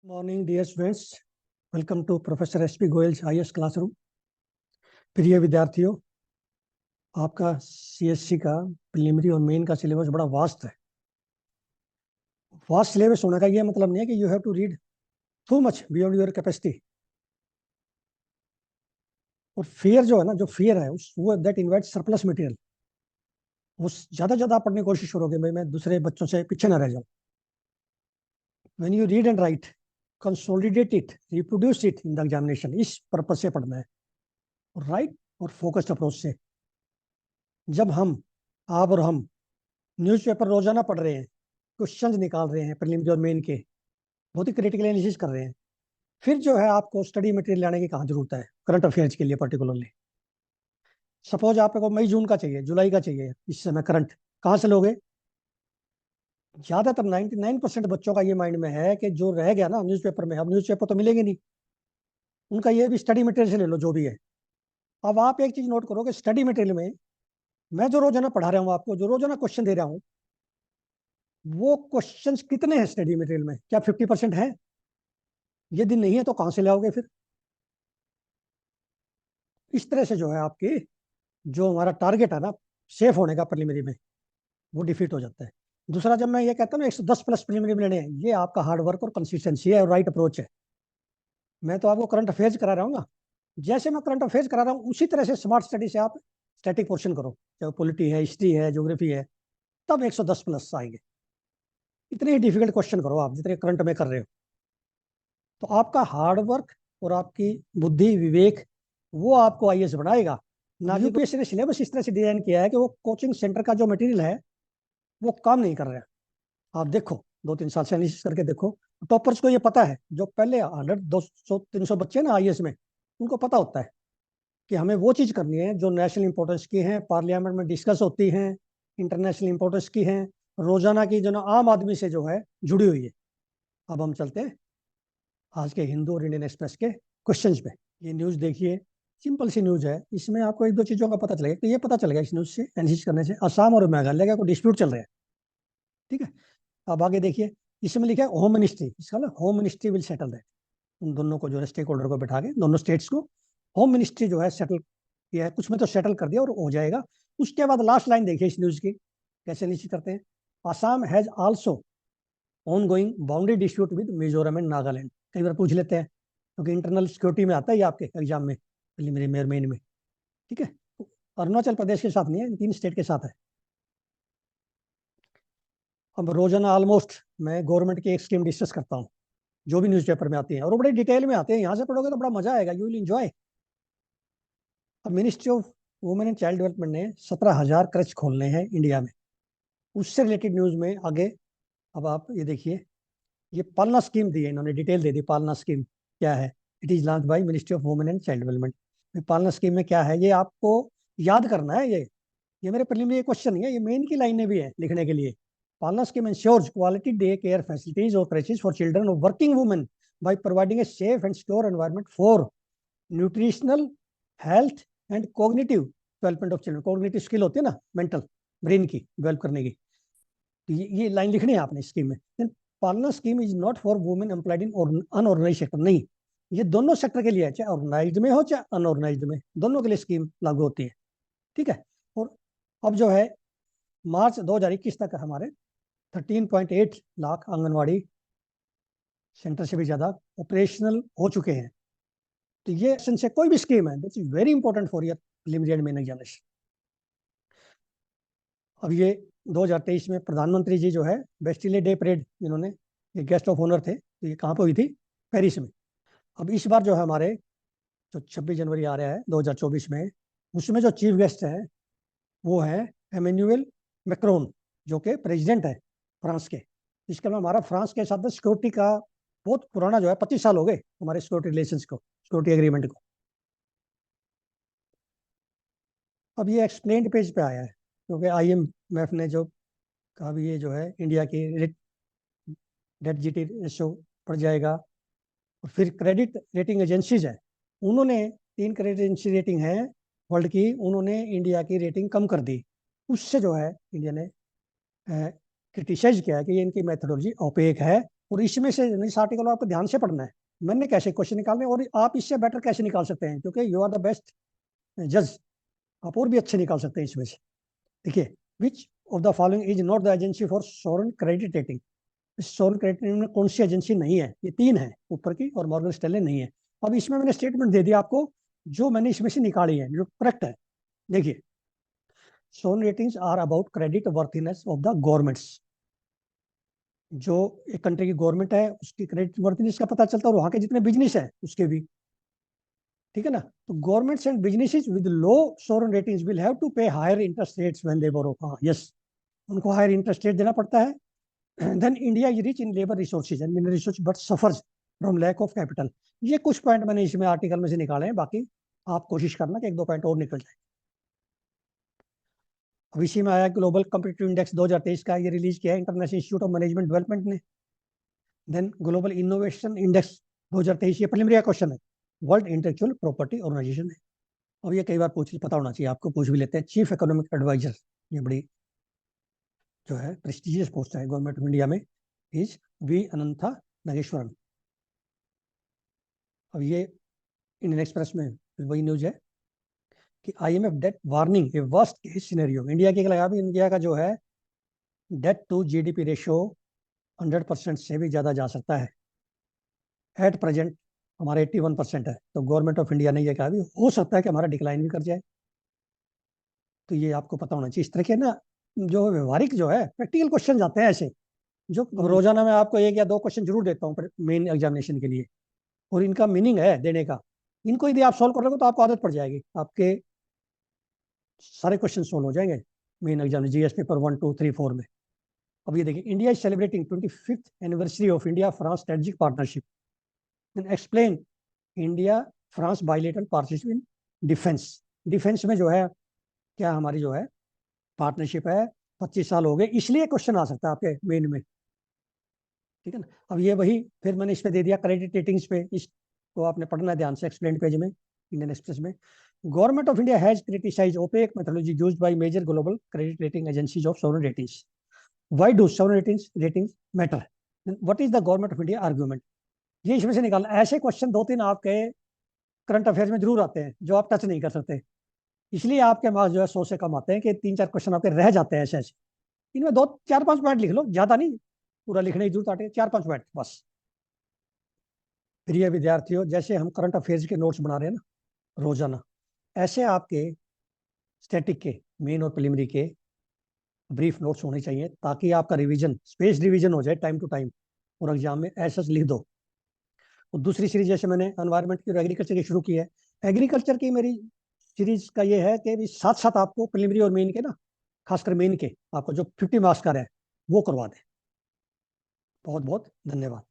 Morning dear students, welcome to professor S P. Goyal IAS classroom. प्रिय विद्यार्थियों, आपका सीएससी का प्रीलिमिनरी और मेन का सिलेबस बड़ा वास्ट है। वास्ट सिलेबस होने का ये मतलब नहीं है कि you have to read too much beyond your capacity. और फियर जो है ना, जो फियर है उस वो दैट इनवाइट सरप्लस मटेरियल। उस ज़्यादा आप पढ़ने की कोशिश करोगे, मैं दूसरे बच्चों से पीछे ना रह जाऊँ। When you read and right, consolidate it, reproduce it in the examination, इस पर्पज से पढ़ना है। राइट और फोकस्ड अप्रोच से। जब आप और हम न्यूज़पेपर रोजाना पढ़ रहे हैं, क्वेश्चंस निकाल रहे हैं प्रीलिम्स और मेन के, बहुत ही क्रिटिकल एनालिसिस कर रहे हैं, फिर जो है आपको स्टडी मटेरियल लाने की कहाँ जरूरत है करंट अफेयर्स के लिए पर्टिकुलरली। सपोज आपको मई जून का चाहिए, जुलाई का चाहिए, इस समय करंट कहाँ से लोगे? ज्यादातर 99% बच्चों का ये माइंड में है कि जो रह गया ना न्यूज़पेपर में, अब न्यूज़पेपर तो मिलेंगे नहीं, उनका ये भी स्टडी मटेरियल से ले लो जो भी है। अब आप एक चीज नोट करो कि स्टडी मटेरियल में मैं जो रोजाना पढ़ा रहा हूँ आपको, जो रोजाना क्वेश्चन दे रहा हूँ, वो क्वेश्चंस कितने हैं स्टडी मटेरियल में? क्या 50% है? यदि नहीं है तो कहां से लाओगे फिर? इस तरह से जो है आपकी जो हमारा टारगेट है ना सेफ होने का प्रीलिमिनरी में, वो डिफीट हो जाता है। दूसरा, जब मैं ये कहता हूँ ना 110 प्लस प्रीलिमिनरी में लेने हैं, ये आपका हार्ड वर्क और कंसिस्टेंसी है और राइट अप्रोच है। मैं तो आपको करंट अफेयर्स करा रहा हूँ ना, जैसे मैं करंट अफेयर्स करा रहा हूँ उसी तरह से स्मार्ट स्टडी से आप स्टैटिक पोर्शन करो, चाहे पॉलिटी है, हिस्ट्री है, ज्योग्राफी है, तब 110 प्लस आएंगे। इतने ही डिफिकल्ट क्वेश्चन करो आप जितने करंट में कर रहे हो, तो आपका हार्ड वर्क और आपकी बुद्धि विवेक वो आपको आईएएस बनाएगा। ना यूपीएससी ने सिलेबस इस तरह से डिजाइन किया है कि वो कोचिंग सेंटर का जो मटेरियल है वो काम नहीं कर रहा है। आप देखो 2-3 साल से एनालिसिस करके देखो, टॉपर्स को ये पता है, जो पहले 100, 200, 300 बच्चे ना आईएएस में, उनको पता होता है कि हमें वो चीज करनी है जो नेशनल इंपॉर्टेंस की है, पार्लियामेंट में डिस्कस होती हैं, इंटरनेशनल इंपॉर्टेंस की हैं, रोजाना की जो ना आम आदमी से जो है जुड़ी हुई है। अब हम चलते हैं आज के हिंदू और इंडियन एक्सप्रेस के क्वेश्चंस पे। ये न्यूज़ देखिए, सिंपल सी न्यूज़ है, इसमें आपको एक दो चीज़ों का पता चलेगा। तो ये पता चलेगा इस न्यूज़ से एनालिसिस करने से, असम और मेघालय का कोई डिस्प्यूट चल रहा है, ठीक है। अब आगे देखिए, इसमें लिखा है होम मिनिस्ट्री, इसका ना home ministry will settle that. उन दोनों को जो है स्टेक होल्डर को बैठा के, दोनों स्टेट्स को होम मिनिस्ट्री जो है सेटल किया है, कुछ में तो सेटल कर दिया और हो जाएगा। उसके बाद लास्ट लाइन देखिए इस न्यूज़ की कैसे एनालिसिस करते हैं। Assam has also on going boundary dispute with Mizoram and Nagaland. कई बार पूछ लेते हैं क्योंकि इंटरनल सिक्योरिटी में आता है ये आपके एग्जाम में, प्रीलिमिनरी में और मेन में, ठीक है। अरुणाचल प्रदेश के साथ नहीं है, इन 3 स्टेट के साथ है। अब रोजाना ऑलमोस्ट मैं गवर्नमेंट की एक स्कीम डिस्कस करता हूँ जो भी न्यूज़पेपर में आती है, और वो बड़े डिटेल में आते हैं, यहाँ से पढ़ोगे तो बड़ा मजा आएगा, यू विल एंजॉय। अब ministry of women and child development ने 17,000 क्रच खोलने हैं इंडिया में, उससे रिलेटेड न्यूज में आगे। अब आप ये देखिए, ये पालना स्कीम दी है इन्होंने, डिटेल दे दी पालना स्कीम क्या है। It is launch by ministry of women and child development. पालना स्कीम में क्या है ये आपको याद करना है। ये मेरे प्रीलिमिनरी क्वेश्चन नहीं है, ये मेन की लाइनें भी है लिखने के लिए। Palna scheme ensures quality day care facilities और creches for children of working women by providing a safe and secure environment for nutritional, health and cognitive development of children. Cognitive skill होती है ना, मेंटल ब्रेन की develop करने की। तो ये line लिखनी है आपने स्कीम में। Palna scheme is not for women employed in unorganised sector. नहीं, ये दोनों सेक्टर के लिए है, चाहे ऑर्गेनाइज्ड में हो चाहे अनऑर्गेनाइज्ड में, दोनों के लिए स्कीम लागू होती है, ठीक है। और अब जो है मार्च 2021 तक हमारे 13.8 लाख आंगनवाड़ी सेंटर से भी ज्यादा ऑपरेशनल हो चुके हैं। तो ये से कोई भी स्कीम है that is very important for your preliminary and main examination. अब ये 2023 में प्रधानमंत्री जी जो है बेस्टिले डे परेड, इन्होंने ये गेस्ट ऑफ ऑनर थे, तो ये कहाँ पर हुई थी? पेरिस में। अब इस बार जो है हमारे जो 26 जनवरी आ रहा है 2024 में, उसमें जो चीफ गेस्ट है वो है एमेन्युअल मैक्रोन, जो कि प्रेसिडेंट है फ्रांस के। इसके अलावा हमारा फ्रांस के साथ सिक्योरिटी का बहुत पुराना जो है, 25 साल हो गए हमारे सिक्योरिटी रिलेशन को, सिक्योरिटी एग्रीमेंट को। अब ये एक्सप्लेन्ड पेज पे आया है क्योंकि IMF ने जो कहा भी ये जो है इंडिया की डेट जीटी रेशो बढ़ जाएगा। और फिर क्रेडिट रेटिंग एजेंसीज है, उन्होंने 3 क्रेडिट एजेंसी रेटिंग है वर्ल्ड की, उन्होंने इंडिया की रेटिंग कम कर दी। उससे जो है इंडिया ने क्रिटिसाइज किया है कि ये इनकी मेथोडोलॉजी ओपेक है और इसमें से इस आर्टिकल आपको ध्यान से पढ़ना है, मैंने कैसे क्वेश्चन निकालने और आप इससे बेटर कैसे निकाल सकते हैं, क्योंकि यू आर द बेस्ट जज, आप और भी अच्छे निकाल सकते हैं इसमें से। देखिए, which of the following is not the agency for sovereign credit rating. Sovereign credit rating में कौन सी एजेंसी नहीं है? ये तीन है ऊपर की, और मॉर्गन स्टैनली नहीं है। अब इसमें मैंने स्टेटमेंट दे दिया आपको जो मैंने इसमें से निकाली है, जो करेक्ट है। देखिए, sovereign ratings are about creditworthiness of the governments. जो एक कंट्री की गवर्नमेंट है उसकी क्रेडिट वर्थीनेस का पता चलता है, और वहां के जितने बिजनेस है उसके भी, ठीक है ना। तो governments and businesses with low sovereign ratings will have to pay higher interest rates when they borrow. हाँ, यस, उनको हायर इंटरेस्ट रेट देना पड़ता है। Then India is rich in labour resources and mineral resource but suffers from lack of capital. ये कुछ point मैंने इसमें article में से निकाले हैं, बाकी आप कोशिश करना कि एक दो पॉइंट और निकल जाए। अब इसी में आया ग्लोबल कॉम्पिटिटिव इंडेक्स 2023 का, ये रिलीज किया है international institute of management development ने। देन ग्लोबल इनोवेशन इंडेक्स 2023, ये प्रीलिमिनरी क्वेश्चन है, वर्ल्ड इंटेलेक्चुअल प्रॉपर्टी ऑर्गेनाइजेशन है। अब ये कई बार पता होना चाहिए आपको, पूछ भी लेते हैं। चीफ इकोनॉमिक एडवाइजर, ये बड़ी जो है प्रेस्टिजियस पोस्ट है गवर्नमेंट ऑफ इंडिया में, इज वी अनंता नागेश्वरन। अब ये इंडियन एक्सप्रेस में वही न्यूज है कि आईएमएफ डेट वार्निंग ए वर्स्ट केस सिनेरियो। इंडिया की लगा भी, इंडिया का जो है डेट टू जीडीपी रेशियो 100% से भी ज्यादा जा सकता है। एट प्रेजेंट हमारा 81% है, तो गवर्नमेंट ऑफ इंडिया ने यह कहा भी हो सकता है कि हमारा डिक्लाइन भी कर जाए। तो ये आपको पता होना चाहिए। इस तरह के ना जो व्यवहारिक जो है प्रैक्टिकल क्वेश्चन आते हैं ऐसे, जो रोजाना मैं आपको एक या दो क्वेश्चन जरूर देता हूँ मेन एग्जामिनेशन के लिए, और इनका मीनिंग है देने का। इनको यदि आप सॉल्व कर लोगे तो आपको आदत पड़ जाएगी, आपके सारे क्वेश्चन सॉल्व हो जाएंगे मेन एग्जाम जीएस पेपर 1, 2, 3, 4 में। अब ये देखिए, India is celebrating 25th anniversary of India France strategic partnership and explain India France bilateral partnership in defence. Defence में जो है क्या हमारी जो है पार्टनरशिप है, 25 साल हो गए, इसलिए क्वेश्चन आ सकता है आपके मेन में, ठीक है ना। अब ये वही फिर मैंने इस पे दे दिया क्रेडिट रेटिंग्स पे, इसको आपने पढ़ना है ध्यान से, एक्सप्लेन पेज में इंडियन एक्सप्रेस में। Government of India has criticised opaque methodology used by major global credit rating agencies of sovereign ratings. Why do sovereign ratings matter? What is the government of India argument? ये इसमें से निकालना। ऐसे question दो तीन आपके current affairs में जरूर आते हैं जो आप टच नहीं कर सकते, इसलिए आपके मार्क्स जो है 100 से कम आते हैं, कि 3-4 क्वेश्चन आपके रह जाते हैं ऐसे ऐसे। इनमें 2-4-5 पॉइंट लिख लो, ज्यादा नहीं, पूरा लिखने की जरूरत आती है, 4-5 पॉइंट बस। प्रिय विद्यार्थियों, जैसे हम करंट अफेयर्स के नोट्स बना रहे हैं ना रोजाना, ऐसे आपके स्टैटिक के मेन और प्रिलिमिनरी के ब्रीफ नोट्स होने चाहिए, ताकि आपका रिवीजन स्पेस रिवीजन हो जाए टाइम टू टाइम, और एग्जाम में ऐसा लिख दो। और दूसरी सीरीज जैसे मैंने एनवायरमेंट की और एग्रीकल्चर की शुरू की है, एग्रीकल्चर की मेरी सीरीज का ये है कि साथ साथ आपको प्रिलिमिनरी और मेन के ना, खासकर मेन के आपको जो 50 मार्क्स का है वो करवा दें। बहुत बहुत धन्यवाद।